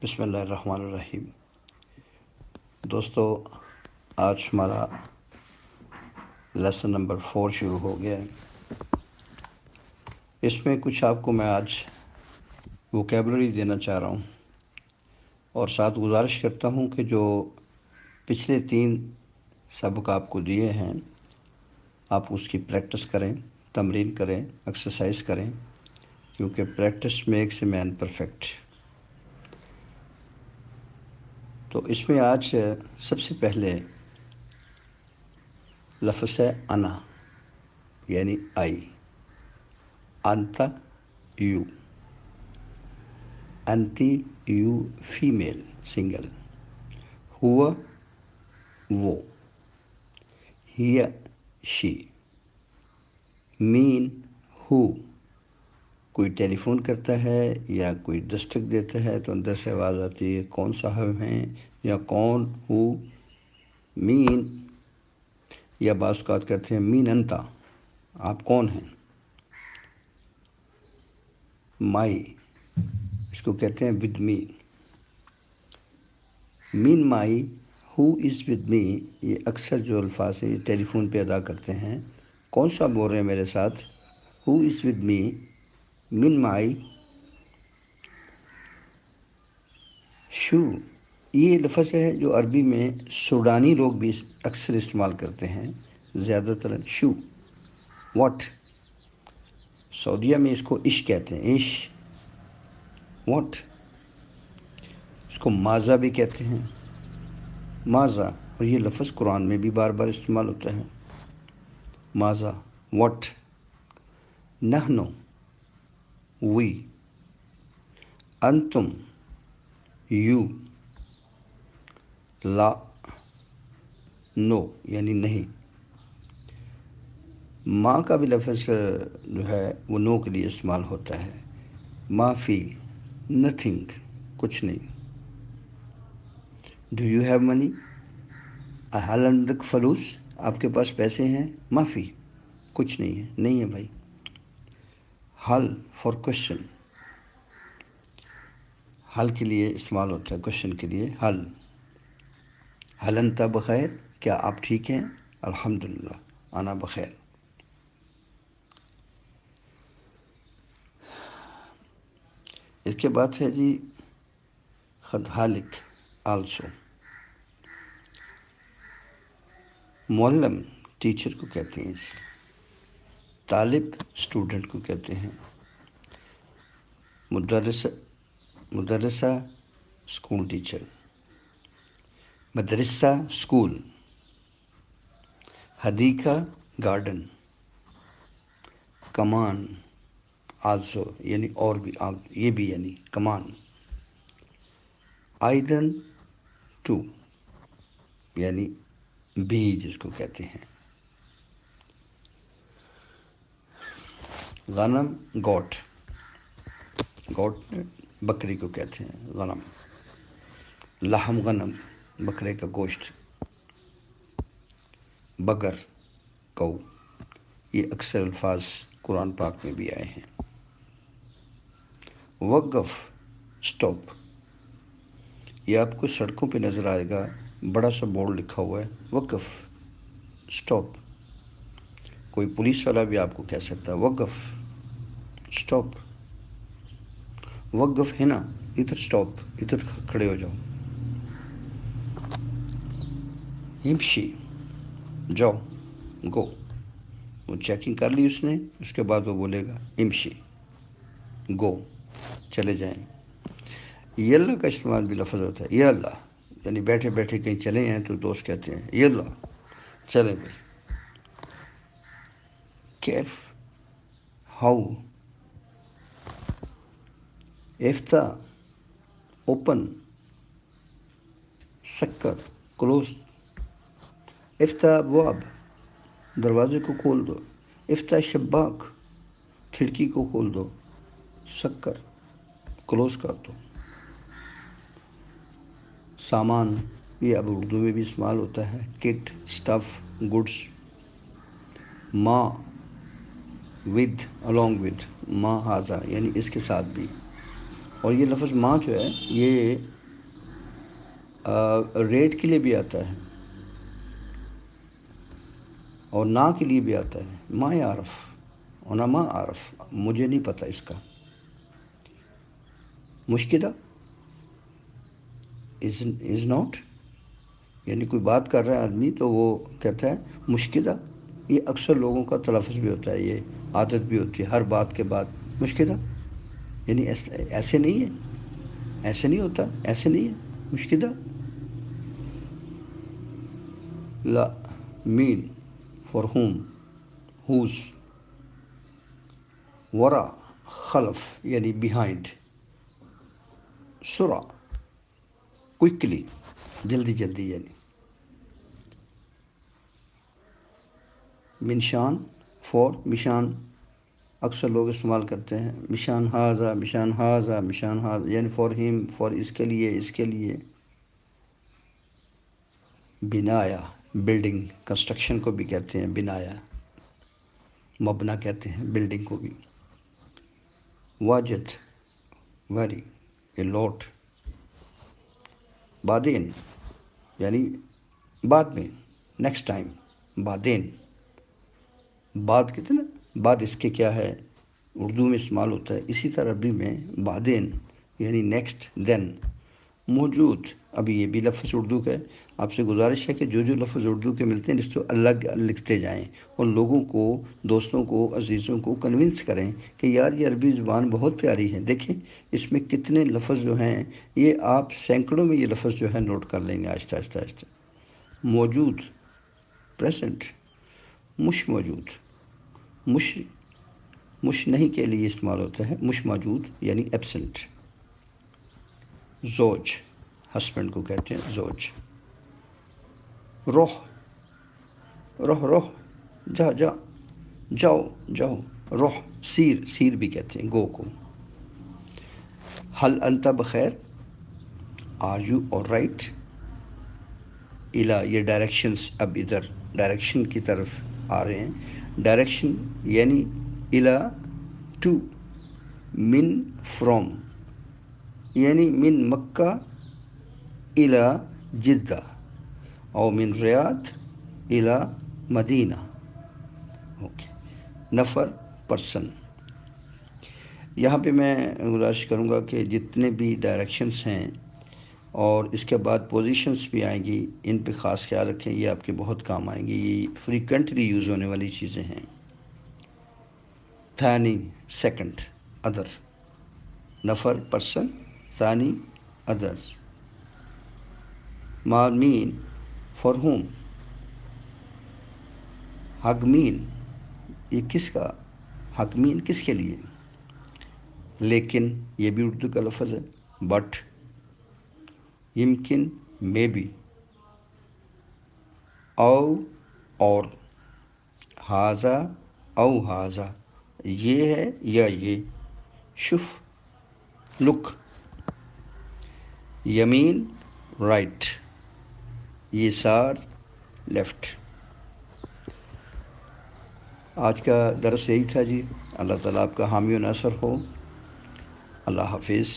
بسم اللہ الرحمن الرحیم۔ دوستو، آج ہمارا لیسن نمبر 4 شروع ہو گیا ہے۔ اس میں کچھ آپ کو میں آج ووکیبلری دینا چاہ رہا ہوں اور ساتھ گزارش کرتا ہوں کہ جو پچھلے 3 سبق آپ کو دیے ہیں آپ اس کی پریکٹس کریں، تمرین کریں، ایکسرسائز کریں، کیونکہ practice makes a man perfect. تو اس میں آج سب سے پہلے لفظ ہے انا، یعنی آئی۔ انتا یو، انتی یو فیمیل سنگل، ہوا وہ، ہی شی، مین ہو۔ کوئی ٹیلی فون کرتا ہے یا کوئی دستک دیتا ہے تو اندر سے آواز آتی ہے کون صاحب ہیں یا کون ہو مین، یا بعض اوقات کرتے ہیں مین انتا، آپ کون ہیں۔ مائی، اس کو کہتے ہیں with me. Main my, who is with me, یہ اکثر جو الفاظ ہیں یہ ٹیلی فون پہ ادا کرتے ہیں۔ کون سا بول رہے ہیں میرے ساتھ؟ ہو از ود می، مین مائی، شو۔ یہ لفظ ہے جو عربی میں سوڈانی لوگ بھی اکثر استعمال کرتے ہیں، زیادہ تر شو۔ واٹ، سعودیہ میں اس کو عش کہتے ہیں، عش، واٹ۔ اس کو ماذا بھی کہتے ہیں، ماذا، اور یہ لفظ قرآن میں بھی بار بار استعمال ہوتا ہے، ماذا، واٹ۔ نحنو، وی۔ انتم، یو۔ لا، نو، یعنی نہیں۔ ما کا بھی لفظ جو ہے وہ نو کے لیے استعمال ہوتا ہے، ما فی، نتھنگ، کچھ نہیں۔ ڈو یو ہیو منی، حل عندک فلوس، آپ کے پاس پیسے ہیں، ما فی، کچھ نہیں ہے، نہیں ہے بھائی۔ حل فار کوشچن، حل کے لیے استعمال ہوتا ہے، کوشچن کے لیے حل۔ حل انت بخیر، کیا آپ ٹھیک ہیں؟ الحمدللہ، انا بخیر۔ اس کے بعد ہے جی خدحالک، آلسو۔ معلم ٹیچر کو کہتے ہیں، طالب اسٹوڈنٹ کو کہتے ہیں، مدرسہ اسکول ٹیچر، مدرسہ اسکول، حدیقہ گارڈن، کمان آلسو، یعنی اور بھی، یہ بھی یعنی کمان۔ آئدن ٹو، یعنی بھی جس کو کہتے ہیں۔ غنم گوٹ، گوٹ بکری کو کہتے ہیں غنم۔ لحم غنم، بکرے کا گوشت۔ بگر، کو۔ یہ اکثر الفاظ قرآن پاک میں بھی آئے ہیں۔ وقف، سٹاپ، یہ آپ کو سڑکوں پہ نظر آئے گا، بڑا سا بورڈ لکھا ہوا ہے وقف، سٹاپ۔ کوئی پولیس والا بھی آپ کو کہہ سکتا ہے وقف، سٹاپ، وقف ہے نا، ادھر سٹاپ، ادھر کھڑے ہو جاؤ۔ امشی، جاؤ، گو۔ وہ چیکنگ کر لی اس نے، اس کے بعد وہ بولے گا امشی، گو، چلے جائیں۔ یہ اللہ کا استعمال بھی لفظ ہوتا ہے، یہ اللہ، یعنی بیٹھے بیٹھے کہیں چلے ہیں تو دوست کہتے ہیں یہ اللہ، چلے گئے۔ کیف، ہاؤ۔ افتح، اوپن، سکر، کلوز۔ افتح ابواب، دروازے کو کھول دو۔ افتح شباک، کھڑکی کو کھول دو۔ سکر، کلوز کر دو۔ سامان، یہ اب اردو میں بھی استعمال ہوتا ہے، کٹ، سٹف، گڈس۔ ما، ود، along with، ما ہاذا، یعنی اس کے ساتھ بھی۔ اور یہ لفظ ماں جو ہے یہ ریٹ کے لیے بھی آتا ہے اور نا کے لیے بھی آتا ہے. ما یعرف انا ما عارف، مجھے نہیں پتہ اس کا. مشکلہ از ناٹ، یعنی کوئی بات کر رہا ہے آدمی تو وہ کہتا ہے مشکلہ. یہ اکثر لوگوں کا تلفظ بھی ہوتا ہے، یہ عادت بھی ہوتی ہے ہر بات کے بعد مشکلہ. یعنی ایسے نہیں ہے، ایسے نہیں ہوتا، ایسے نہیں ہے مشکلہ. لا، مین فار ہوم، ہوز. ورا خلف یعنی بیہائنڈ. سرا کوئکلی، جلدی جلدی یعنی. منشان فور، مشان اکثر لوگ استعمال کرتے ہیں. مشان ہاضا، مشان ہاضا، مشان ہاضا یعنی فار ہم، فار اس کے لیے، اس کے لیے. بنایا بلڈنگ، کنسٹرکشن کو بھی کہتے ہیں بنایا. مبنا کہتے ہیں بلڈنگ کو بھی. واجد ویری، اے لوٹ. بعدین یعنی بعد میں، نیکسٹ ٹائم. بعدین، بعد کہتے ہیں نا، بعد اس کے کیا ہے اردو میں استعمال ہوتا ہے، اسی طرح عربی میں بعدین یعنی نیکسٹ، دین. موجود، ابھی یہ بھی لفظ اردو کا ہے. آپ سے گزارش ہے کہ جو لفظ اردو کے ملتے ہیں اس کو الگ لکھتے جائیں اور لوگوں کو، دوستوں کو، عزیزوں کو کنونس کریں کہ یار یہ عربی زبان بہت پیاری ہے. دیکھیں اس میں کتنے لفظ جو ہیں، یہ آپ سینکڑوں میں یہ لفظ جو ہے نوٹ کر لیں گے آہستہ آہستہ آہستہ. موجود پریزنٹ. مش موجود، مش نہیں کے لیے استعمال ہوتا ہے، مش موجود یعنی ایبسنٹ. زوج، ہسبینڈ کو کہتے ہیں زوج. روح، روح جا جا، جاؤ جاؤ. روح، سیر، سیر بھی کہتے ہیں گو کو. حل انت بخیر، آر یو اور رائٹ. الا، یہ ڈائریکشنز اب ادھر ڈائریکشن کی طرف آ رہے ہیں. ڈائریکشن یعنی الا، ٹو. من، فرام یعنی من مکہ الا جدہ، او من ریاض الا مدینہ. اوکے. نفر، پرسن. یہاں پہ میں گزارش کروں گا کہ جتنے بھی ڈائریکشنز ہیں اور اس کے بعد پوزیشنز بھی آئیں گی، ان پہ خاص خیال رکھیں، یہ آپ کے بہت کام آئیں گی. یہ فریکوینٹلی یوز ہونے والی چیزیں ہیں. ثانی، سیکنڈ، ادر. نفر، پرسن. ثانی، ادر. مین فار ہوم. حق مین، یہ کس کا، حق مین کس کے لیے. لیکن یہ بھی اردو کا لفظ ہے. But, یمکن، may be. او، اور. ہاضا، او ہاضا، یہ ہے یا یہ. شف، لک. یمین، رائٹ. یسار، لیفٹ. آج کا درس یہی تھا جی. اللہ تعالیٰ آپ کا حامی و ناصر ہو. اللہ حافظ.